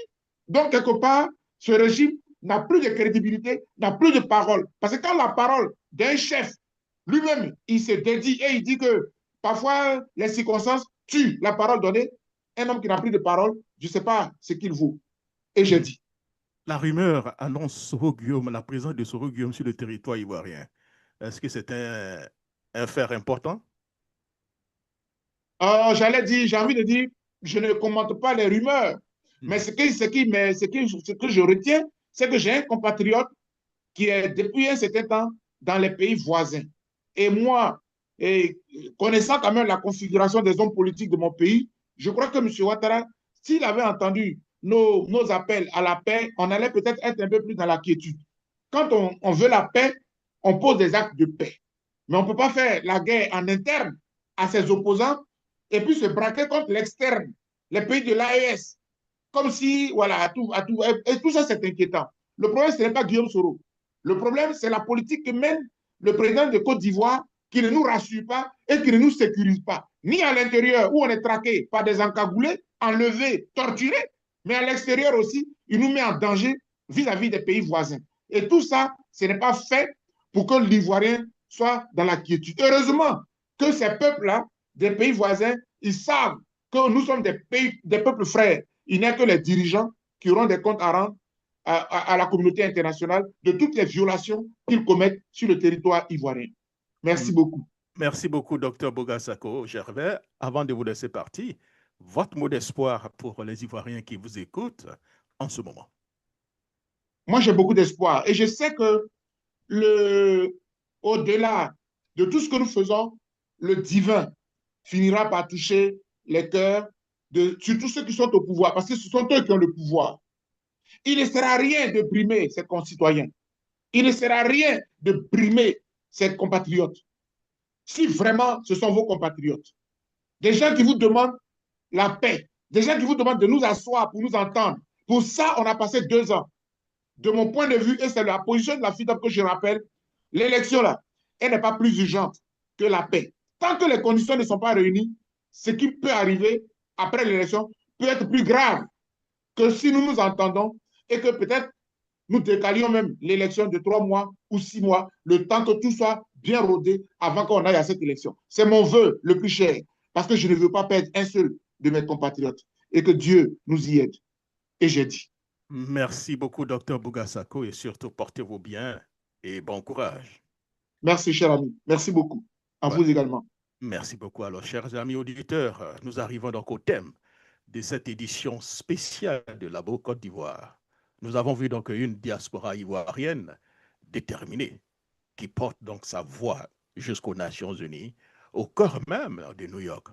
Donc, quelque part, ce régime n'a plus de crédibilité, n'a plus de parole. Parce que quand la parole d'un chef, lui-même, il se dédie et il dit que parfois les circonstances tuent la parole donnée, un homme qui n'a plus de parole, je ne sais pas ce qu'il vaut. Et j'ai dit. La rumeur annonce Soro Guillaume, la présence de Soro Guillaume sur le territoire ivoirien. Est-ce que c'est un fait important? J'ai envie de dire, je ne commente pas les rumeurs, mais ce que je retiens, c'est que j'ai un compatriote qui est depuis un certain temps dans les pays voisins. Et moi, connaissant quand même la configuration des hommes politiques de mon pays, je crois que M. Ouattara, s'il avait entendu nos appels à la paix, on allait peut-être être un peu plus dans la quiétude. Quand on veut la paix, on pose des actes de paix. Mais on ne peut pas faire la guerre en interne à ses opposants et puis se braquer contre l'externe, les pays de l'AES. Comme si, voilà, et tout ça, c'est inquiétant. Le problème, ce n'est pas Guillaume Soro. Le problème, c'est la politique que mène le président de Côte d'Ivoire qui ne nous rassure pas et qui ne nous sécurise pas. ni à l'intérieur où on est traqué par des encagoulés, enlevés, torturés, mais à l'extérieur aussi, il nous met en danger vis-à-vis des pays voisins. Et tout ça, ce n'est pas fait pour que l'Ivoirien soit dans la quiétude. Heureusement que ces peuples-là, des pays voisins, ils savent que nous sommes des peuples frères. Il n'y a que les dirigeants qui auront des comptes à rendre à la communauté internationale de toutes les violations qu'ils commettent sur le territoire ivoirien. Merci beaucoup. Merci beaucoup, Dr Bogasako Gervais. Avant de vous laisser partir, votre mot d'espoir pour les Ivoiriens qui vous écoutent en ce moment. Moi, j'ai beaucoup d'espoir et je sais que au-delà de tout ce que nous faisons, le divin finira par toucher les cœurs de surtout ceux qui sont au pouvoir, parce que ce sont eux qui ont le pouvoir. Il ne sert à rien de brimer ses concitoyens. Il ne sert à rien de brimer ses compatriotes. Si vraiment ce sont vos compatriotes, des gens qui vous demandent la paix, des gens qui vous demandent de nous asseoir pour nous entendre. Pour ça, on a passé 2 ans. De mon point de vue, et c'est la position de la FIDOP que je rappelle, l'élection là, elle n'est pas plus urgente que la paix. Tant que les conditions ne sont pas réunies, ce qui peut arriver après l'élection peut être plus grave que si nous nous entendons et que peut-être nous décalions même l'élection de 3 mois ou 6 mois, le temps que tout soit bien rodé avant qu'on aille à cette élection. C'est mon vœu le plus cher, parce que je ne veux pas perdre un seul de mes compatriotes et que Dieu nous y aide. Et j'ai dit. Merci beaucoup, Dr Bogasako, et surtout portez-vous bien et bon courage. Merci, cher ami. Merci beaucoup. À Voilà. vous également. Merci beaucoup. Alors, chers amis auditeurs, nous arrivons donc au thème de cette édition spéciale de Labo Côte d'Ivoire. Nous avons vu donc une diaspora ivoirienne déterminée qui porte donc sa voix jusqu'aux Nations Unies, au cœur même de New York.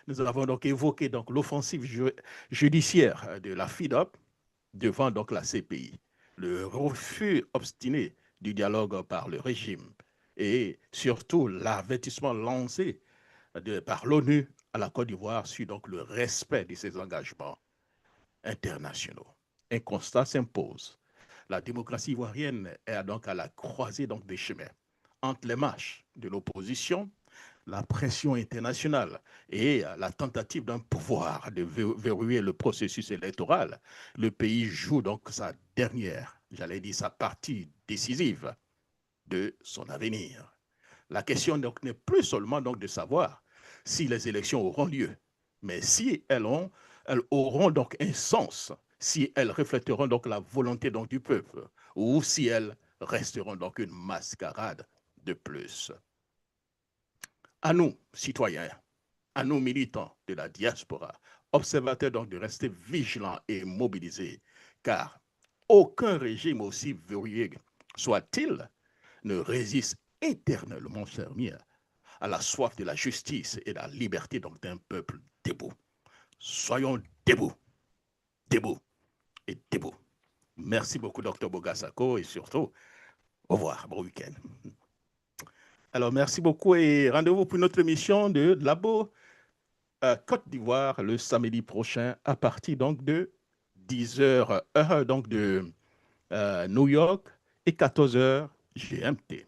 Nous avons donc évoqué donc l'offensive judiciaire de la FIDOP devant donc la CPI, le refus obstiné du dialogue par le régime et surtout l'avertissement lancé par l'ONU à la Côte d'Ivoire sur donc le respect de ses engagements internationaux. Un constat s'impose. La démocratie ivoirienne est donc à la croisée donc des chemins entre les marches de l'opposition, la pression internationale et la tentative d'un pouvoir de verrouiller le processus électoral. Le pays joue donc sa dernière, j'allais dire sa partie décisive de son avenir. La question donc n'est plus seulement donc de savoir si les élections auront lieu, mais si elles auront donc un sens, si elles reflèteront donc la volonté donc du peuple, ou si elles resteront donc une mascarade de plus. À nous, citoyens, à nous, militants de la diaspora, observateurs donc de rester vigilants et mobilisés, car aucun régime aussi verrouillé soit-il ne résiste éternellement fermé à la soif de la justice et de la liberté donc d'un peuple debout. Soyons debout, debout et debout. Merci beaucoup, Dr Bogasako, et surtout, au revoir, bon week-end. Alors, merci beaucoup et rendez-vous pour notre émission de Labo Côte d'Ivoire le samedi prochain à partir donc de 10h, heure donc de New York et 14h GMT.